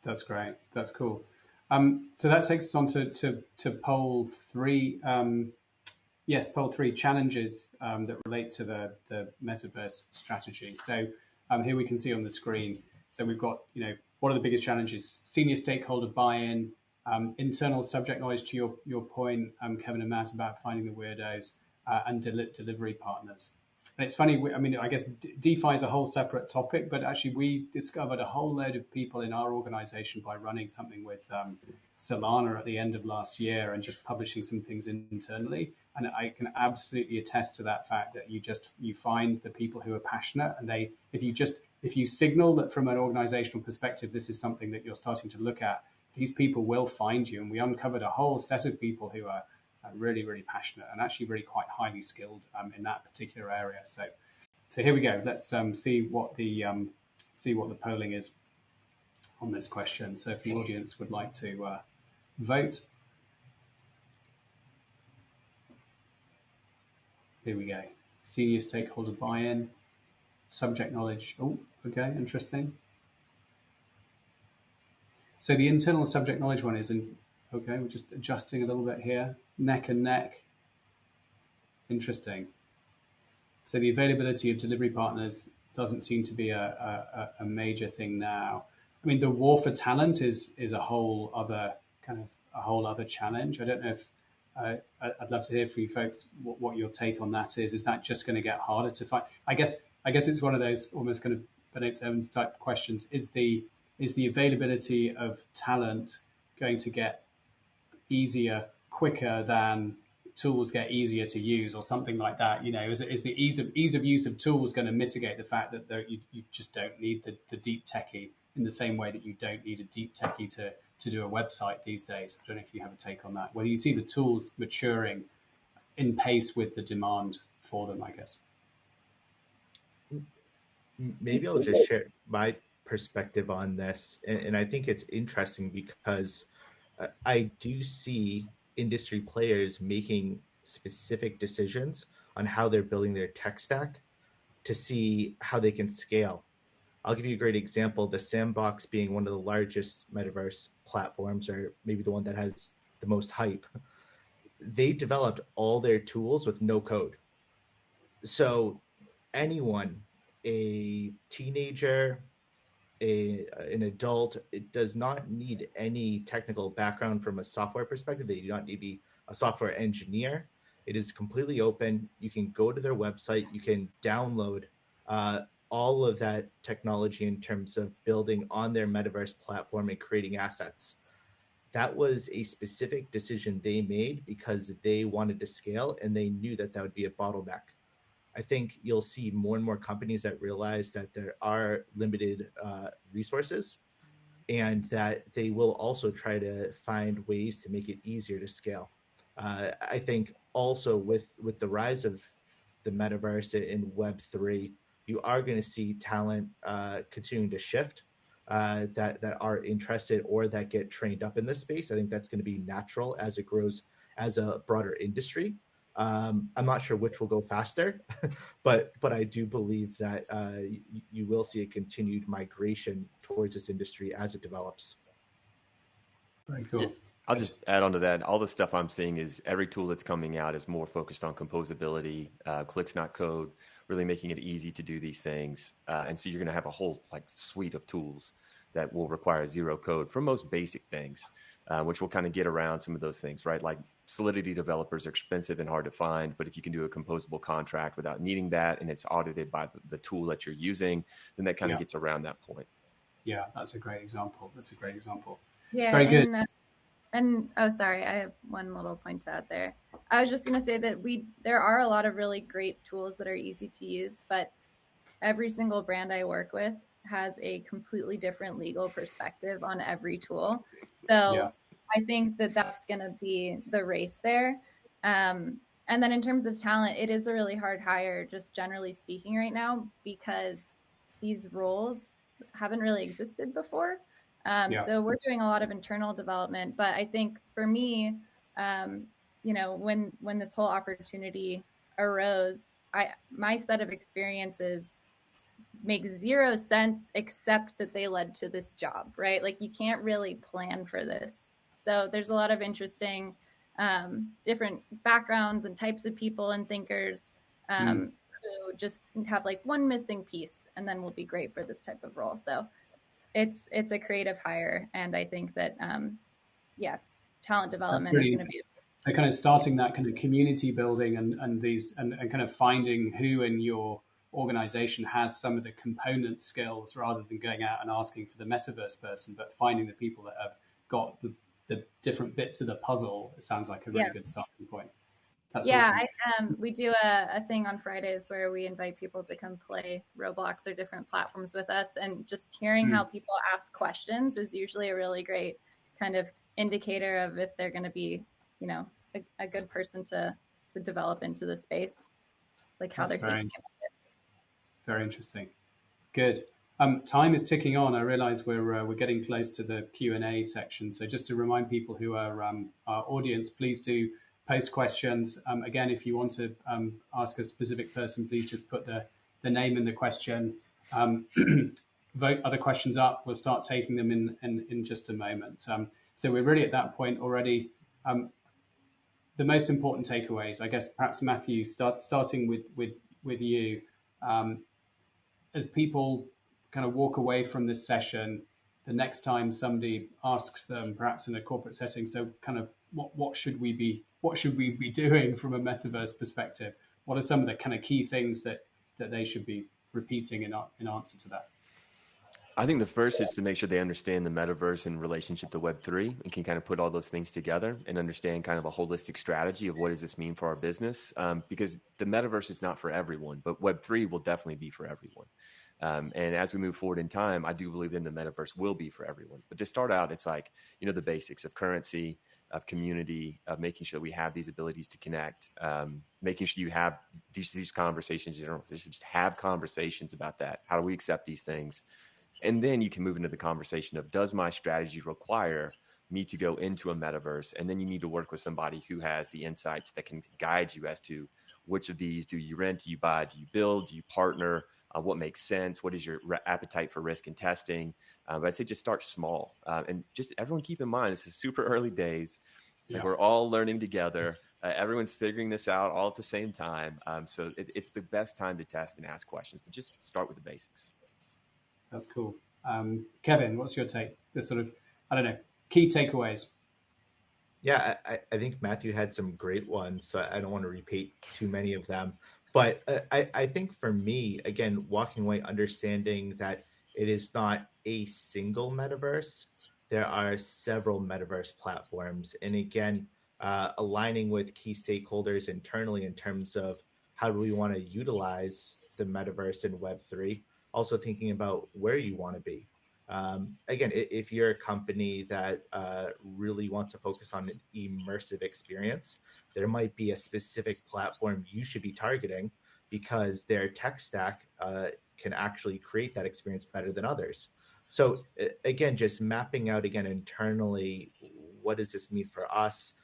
S1: That's great. That's cool. So that takes us on to poll 3. Yes, poll 3, challenges that relate to the metaverse strategy. So here we can see on the screen. So we've got, what are the biggest challenges? Senior stakeholder buy-in, internal subject knowledge, to your point, Kevin and Matt, about finding the weirdos, and delivery partners. And it's funny, I guess DeFi is a whole separate topic, but actually we discovered a whole load of people in our organization by running something with Solana at the end of last year and just publishing some things internally. And I can absolutely attest to that fact that you find the people who are passionate, and if you signal that from an organizational perspective, this is something that you're starting to look at, these people will find you. And we uncovered a whole set of people who are really, really passionate and actually really quite highly skilled in that particular area. So here we go. Let's see what the polling is on this question. So if the audience would like to vote, here we go. Senior stakeholder buy-in, subject knowledge. Oh, okay, interesting. So the internal subject knowledge one isn't. Okay, we're just adjusting a little bit here. Neck and neck. Interesting. So the availability of delivery partners doesn't seem to be a major thing now. I mean, the war for talent is a whole other challenge. I don't know if I'd love to hear from you folks what your take on that is. Is that just going to get harder to find? I guess it's one of those almost kind of Benedict Evans type questions. Is the availability of talent going to get easier quicker than tools get easier to use, or something like that? You know, is the ease of use of tools going to mitigate the fact that you just don't need the deep techie in the same way that you don't need a deep techie to do a website these days? I don't know if you have a take on that. Whether you see the tools maturing in pace with the demand for them, I guess.
S3: Maybe I'll just share my perspective on this, and I think it's interesting because I do see industry players making specific decisions on how they're building their tech stack to see how they can scale. I'll give you a great example. The Sandbox being one of the largest metaverse platforms, or maybe the one that has the most hype. They developed all their tools with no code. So anyone, a teenager, an adult, it does not need any technical background from a software perspective. They do not need to be a software engineer. It is completely open. You can go to their website. You can download all of that technology in terms of building on their metaverse platform and creating assets. That was a specific decision they made because they wanted to scale and they knew that that would be a bottleneck. I think you'll see more and more companies that realize that there are limited resources, and that they will also try to find ways to make it easier to scale. I think also with the rise of the metaverse in Web3, you are going to see talent continuing to shift that are interested or that get trained up in this space. I think that's going to be natural as it grows as a broader industry. I'm not sure which will go faster, but I do believe that you will see a continued migration towards this industry as it develops.
S1: Very cool.
S4: I'll just add on to that. All the stuff I'm seeing is every tool that's coming out is more focused on composability, clicks not code, really making it easy to do these things. And so you're going to have a whole suite of tools that will require zero code for most basic things, which will kind of get around some of those things, right? Like Solidity developers are expensive and hard to find, but if you can do a composable contract without needing that and it's audited by the tool that you're using, then that kind of gets around that point.
S1: Yeah, that's a great example.
S2: Yeah,
S1: very good.
S2: And oh, sorry, I have one little point to add there. I was just going to say that there are a lot of really great tools that are easy to use, but every single brand I work with has a completely different legal perspective on every tool. So I think that that's going to be the race there. And then in terms of talent, it is a really hard hire, just generally speaking right now, because these roles haven't really existed before. So we're doing a lot of internal development, but I think for me, when this whole opportunity arose, my set of experiences make zero sense except that they led to this job, right? Like you can't really plan for this. So there's a lot of interesting different backgrounds and types of people and thinkers who just have one missing piece and then will be great for this type of role. So it's a creative hire, and I think that talent development is going to be.
S1: So kind of starting that kind of community building and kind of finding who in your organization has some of the component skills rather than going out and asking for the metaverse person, but finding the people that have got the different bits of the puzzle. It sounds like a really good starting point. That's awesome.
S2: We do a thing on Fridays where we invite people to come play Roblox or different platforms with us, and just hearing how people ask questions is usually a really great kind of indicator of if they're going to be, a good person to develop into the space, just like how they're thinking about it.
S1: Very interesting. Good. Time is ticking on. I realize we're getting close to the Q&A section. So just to remind people who are our audience, please do post questions. Again, if you want to ask a specific person, please just put the name in the question. Vote other questions up. We'll start taking them in just a moment. So we're really at that point already. The most important takeaways, I guess, perhaps Mathew, starting with you. As people kind of walk away from this session, the next time somebody asks them, perhaps in a corporate setting, so kind of what should we be what should we be doing from a metaverse perspective? What are some of the kind of key things that they should be repeating in answer to that?
S4: I think the first is to make sure they understand the metaverse in relationship to Web3 and can kind of put all those things together and understand kind of a holistic strategy of what does this mean for our business? Because the metaverse is not for everyone, but Web3 will definitely be for everyone. And as we move forward in time, I do believe then the metaverse will be for everyone. But to start out, it's like, the basics of currency, of community, of making sure that we have these abilities to connect, making sure you have these conversations. Just have conversations about that. How do we accept these things? And then you can move into the conversation of, does my strategy require me to go into a metaverse? And then you need to work with somebody who has the insights that can guide you as to which of these do you rent, do you buy, do you build, do you partner? What makes sense? What is your appetite for risk and testing? But I'd say just start small. And just everyone keep in mind, this is super early days. Like we're all learning together. Everyone's figuring this out all at the same time. So it's the best time to test and ask questions, but just start with the basics.
S1: That's cool. Kevin, what's your take? The sort of, key takeaways.
S3: Yeah, I think Mathew had some great ones, so I don't want to repeat too many of them. But I think for me, again, walking away understanding that it is not a single metaverse. There are several metaverse platforms. And again, aligning with key stakeholders internally in terms of how do we want to utilize the metaverse in Web3. Also thinking about where you want to be. Again, if you're a company that really wants to focus on an immersive experience, there might be a specific platform you should be targeting because their tech stack can actually create that experience better than others. So again, just mapping out again internally, what does this mean for us?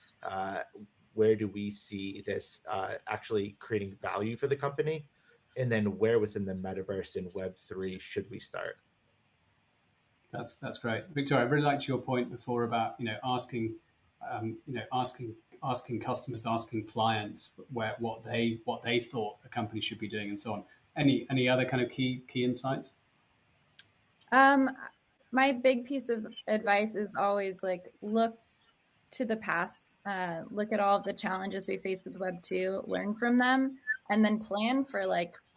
S3: Where do we see this actually creating value for the company? And then where within the metaverse in Web3 should we start?
S1: That's great, Victoria. I really liked your point before about asking customers, asking clients what they thought a company should be doing, and so on. Any other kind of key insights?
S2: My big piece of advice is always look to the past, look at all of the challenges we face with Web 2, learn from them, and then plan for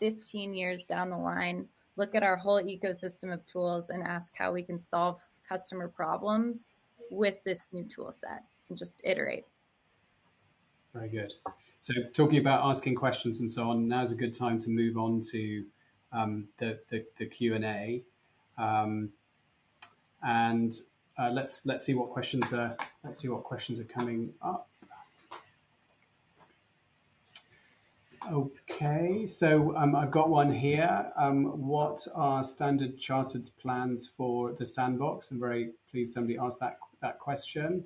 S2: 15 years down the line, look at our whole ecosystem of tools and ask how we can solve customer problems with this new tool set and just iterate.
S1: Very good. So talking about asking questions and so on, now's a good time to move on to the Q&A. Let's see what questions are coming up. Okay, so I've got one here. What are Standard Chartered's plans for the Sandbox? I'm very pleased somebody asked that question.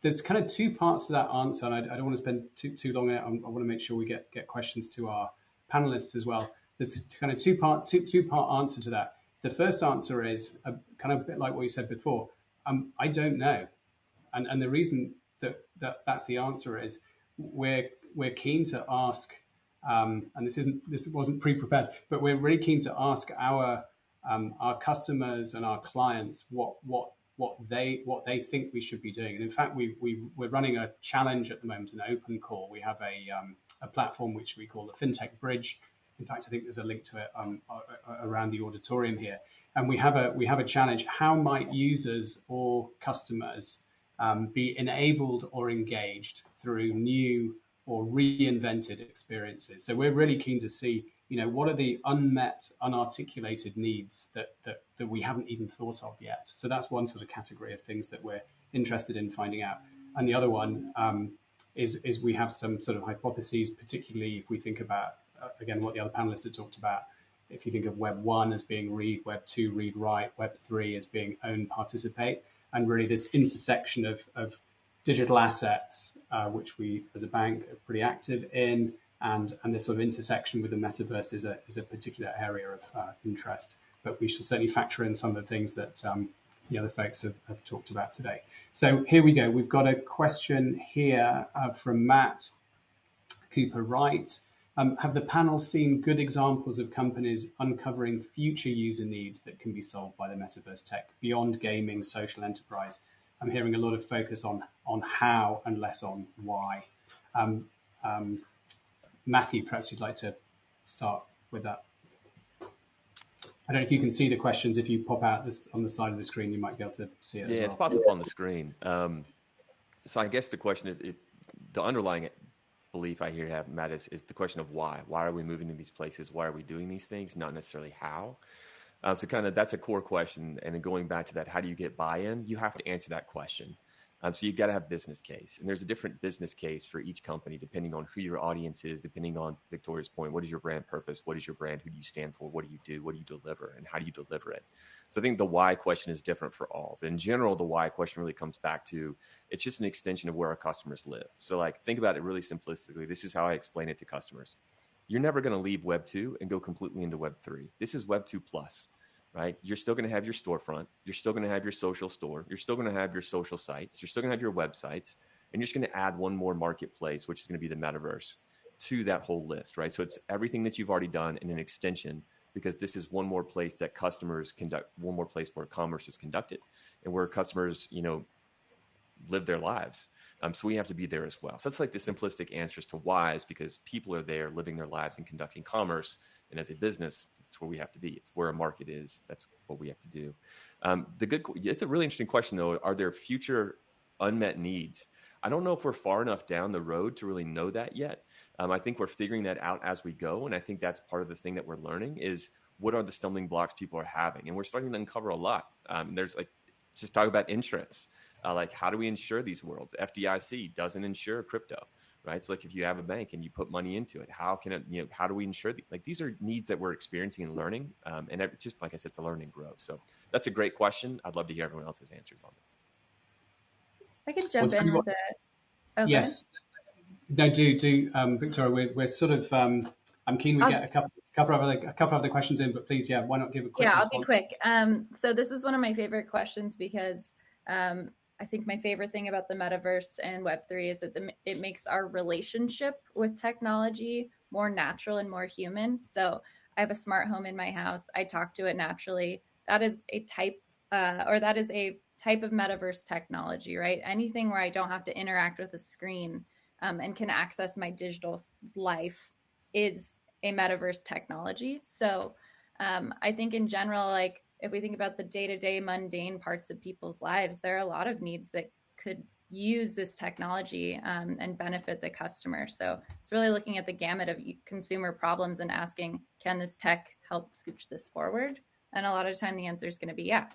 S1: There's kind of two parts to that answer, and I don't want to spend too long on it. I want to make sure we get questions to our panelists as well. There's kind of two-part answer to that. The first answer is kind of a bit like what you said before. I don't know, and the reason that's the answer is we're keen to ask, and this wasn't pre-prepared, but we're really keen to ask our customers and our clients what they think we should be doing. And in fact, we're running a challenge at the moment, an open call. We have a platform which we call the FinTech Bridge. In fact, I think there's a link to it around the auditorium here. And we have a challenge. How might users or customers be enabled or engaged through new or reinvented experiences? So we're really keen to see, what are the unmet, unarticulated needs that we haven't even thought of yet. So that's one sort of category of things that we're interested in finding out. And the other one is we have some sort of hypotheses, particularly if we think about, again, what the other panelists have talked about. If you think of Web 1 as being read, Web 2 read write, Web 3 as being own participate, and really this intersection of digital assets, which we as a bank are pretty active in, and this sort of intersection with the metaverse is a particular area of interest. But we should certainly factor in some of the things that the other folks have talked about today. So here we go. We've got a question here from Matt Cooper-Wright. Have the panel seen good examples of companies uncovering future user needs that can be solved by the metaverse tech beyond gaming, social enterprise? I'm hearing a lot of focus on how and less on why. Um, Mathew, perhaps you'd like to start with that. I don't know if you can see the questions. If you pop out this on the side of the screen, you might be able to see it as well.
S4: Yeah, it's popped up on the screen. So I guess the question, the underlying belief I hear have, Matt, is the question of why. Why are we moving to these places? Why are we doing these things? Not necessarily how. So kind of that's a core question. And then going back to that, how do you get buy-in? You have to answer that question. So you got to have business case, and there's a different business case for each company, depending on who your audience is, depending on Victoria's point. What is your brand purpose? What is your brand? Who do you stand for? What do you do? What do you deliver? And how do you deliver it? So I think the why question is different for all, but in general, the why question really comes back to, it's just an extension of where our customers live. So like, think about it really simplistically. This is how I explain it to customers. You're never going to leave Web 2 and go completely into Web 3. This is Web 2 plus. Right? You're still going to have your storefront. You're still going to have your social store. You're still going to have your social sites. You're still going to have your websites. And you're just going to add one more marketplace, which is going to be the metaverse, to that whole list, right? So it's everything that you've already done in an extension, because this is one more place that customers conduct, one more place where commerce is conducted and where customers, live their lives. So we have to be there as well. So that's like the simplistic answers to why, is because people are there living their lives and conducting commerce. And as a business, it's where we have to be. It's where a market is. That's what we have to do. It's a really interesting question, though. Are there future unmet needs? I don't know if we're far enough down the road to really know that yet. I think we're figuring that out as we go. And I think that's part of the thing that we're learning is, what are the stumbling blocks people are having? And we're starting to uncover a lot. There's just talk about insurance. How do we insure these worlds? FDIC doesn't insure crypto. Right. So if you have a bank and you put money into it, how can it, how do we ensure these are needs that we're experiencing and learning. And it's just, like I said, to learn and grow. So that's a great question. I'd love to hear everyone else's answers on it.
S2: I could jump in with it. Okay.
S1: Yes. No, do Victoria, we're sort of, I'm keen we get a couple of other questions in, but please, why not give a quick response?
S2: I'll be quick. So this is one of my favorite questions because, I think my favorite thing about the metaverse and Web3 is that it makes our relationship with technology more natural and more human. So I have a smart home in my house. I talk to it naturally. That is a type of metaverse technology, right? Anything where I don't have to interact with a screen and can access my digital life is a metaverse technology. So I think in general, if we think about the day-to-day mundane parts of people's lives, there are a lot of needs that could use this technology and benefit the customer. So it's really looking at the gamut of consumer problems and asking, can this tech help scooch this forward? And a lot of the time the answer is going to be yeah.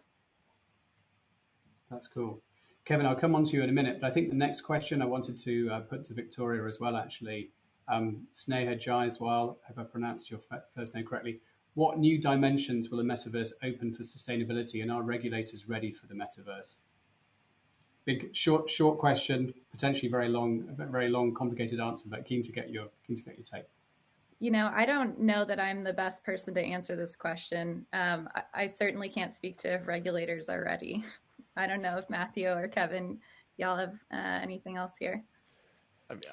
S1: That's cool. Kevin, I'll come on to you in a minute, but I think the next question I wanted to put to Victoria as well, actually. Sneha Jaiswal, have I pronounced your first name correctly? What new dimensions will the metaverse open for sustainability, and are regulators ready for the metaverse? Big, short question, potentially very long, complicated answer, but keen to get your take.
S2: I don't know that I'm the best person to answer this question. I certainly can't speak to if regulators are ready. I don't know if Mathew or Kevin, y'all have anything else here.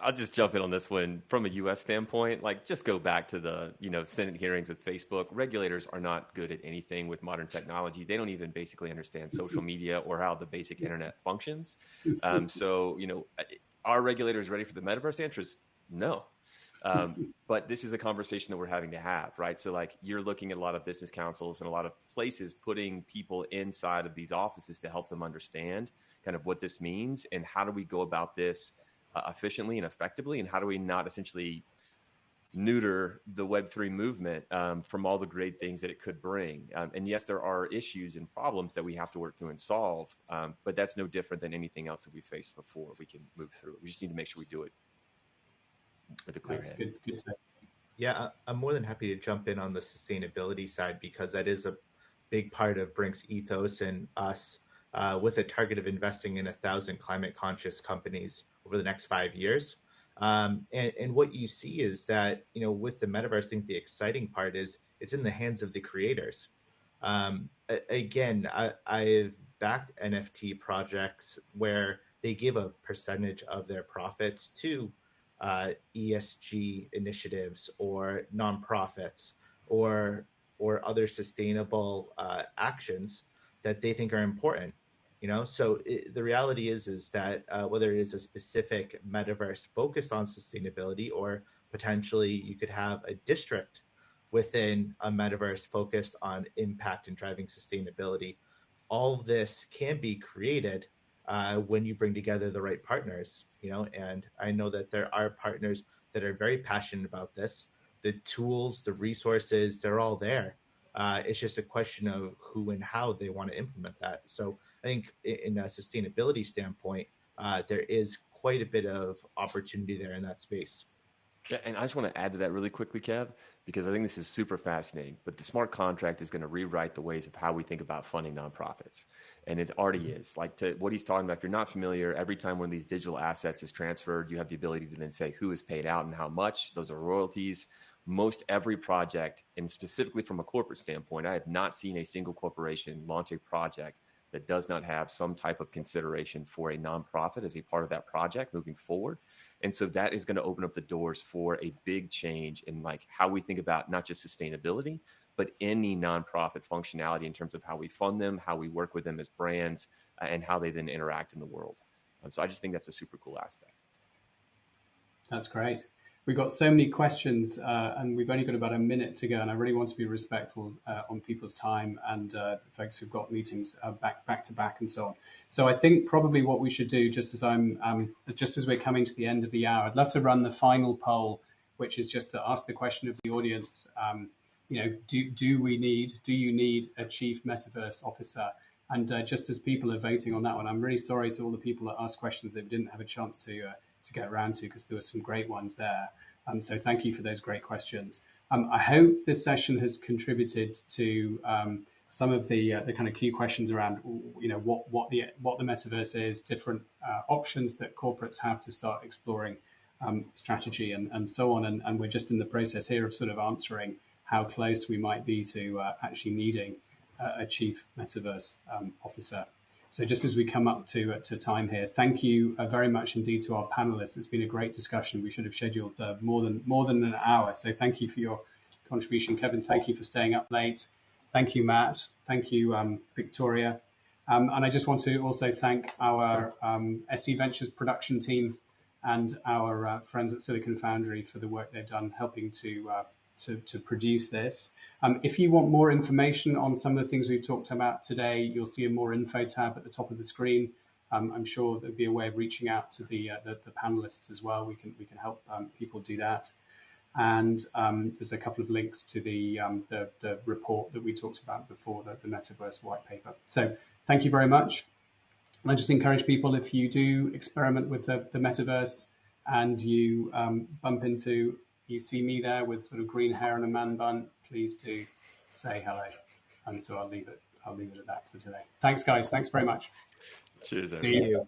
S4: I'll just jump in on this one from a U.S. standpoint. Just go back to the Senate hearings with Facebook. Regulators are not good at anything with modern technology. They don't even basically understand social media or how the basic internet functions. So are regulators ready for the metaverse? Answer is no. But this is a conversation that we're having to have, right? So you're looking at a lot of business councils and a lot of places putting people inside of these offices to help them understand kind of what this means and how do we go about this efficiently and effectively, and how do we not essentially neuter the Web3 movement from all the great things that it could bring. And yes, there are issues and problems that we have to work through and solve, but that's no different than anything else that we faced before. We can move through it. We just need to make sure we do it with a clear head.
S1: Good.
S3: Yeah, I'm more than happy to jump in on the sustainability side, because that is a big part of Brinc's ethos and us with a target of investing in 1,000 climate conscious companies over the next 5 years. And what you see is that, with the metaverse, I think the exciting part is it's in the hands of the creators. Again, I've backed NFT projects where they give a percentage of their profits to ESG initiatives or nonprofits or other sustainable actions that they think are important. So the reality is that whether it is a specific metaverse focused on sustainability, or potentially you could have a district within a metaverse focused on impact and driving sustainability, all of this can be created when you bring together the right partners, and I know that there are partners that are very passionate about this. The tools, the resources, they're all there. It's just a question of who and how they want to implement that. So I think in a sustainability standpoint, there is quite a bit of opportunity there in that space.
S4: Yeah, and I just want to add to that really quickly, Kev, because I think this is super fascinating. But the smart contract is going to rewrite the ways of how we think about funding nonprofits. And it already is. Like, to what he's talking about, if you're not familiar, every time one of these digital assets is transferred, you have the ability to then say who is paid out and how much. Those are royalties. Most every project, and specifically from a corporate standpoint, I have not seen a single corporation launch a project that does not have some type of consideration for a nonprofit as a part of that project moving forward. And so that is going to open up the doors for a big change in like how we think about not just sustainability, but any nonprofit functionality in terms of how we fund them, how we work with them as brands, and how they then interact in the world. So I just think that's a super cool aspect. That's
S1: great. We've got so many questions and we've only got about a minute to go, and I really want to be respectful on people's time and folks who've got meetings back to back and so on. So I think probably what we should do, just as we're coming to the end of the hour, I'd love to run the final poll, which is just to ask the question of the audience. Do you need a chief metaverse officer? And just as people are voting on that one, I'm really sorry to all the people that asked questions that didn't have a chance to get around to, because there were some great ones there. So thank you for those great questions. I hope this session has contributed to some of the kind of key questions around, what the metaverse is, different options that corporates have to start exploring strategy and so on. And we're just in the process here of sort of answering how close we might be to actually needing a chief metaverse officer. So just as we come up to time here, thank you very much indeed to our panelists. It's been a great discussion. We should have scheduled more than an hour. So thank you for your contribution, Kevin. Thank you for staying up late. Thank you, Matt. Thank you, Victoria. And I just want to also thank our SC Ventures production team and our friends at Silicon Foundry for the work they've done helping to produce this. If you want more information on some of the things we've talked about today, you'll see a more info tab at the top of the screen. I'm sure there'll be a way of reaching out to the panelists as well. We can help people do that. And there's a couple of links to the report that we talked about before, the Metaverse white paper. So thank you very much. And I just encourage people, if you do experiment with the Metaverse and you you see me there with sort of green hair and a man bun, please do say hello. And so I'll leave it at that for today. Thanks, guys. Thanks very much.
S4: Cheers.
S1: See you.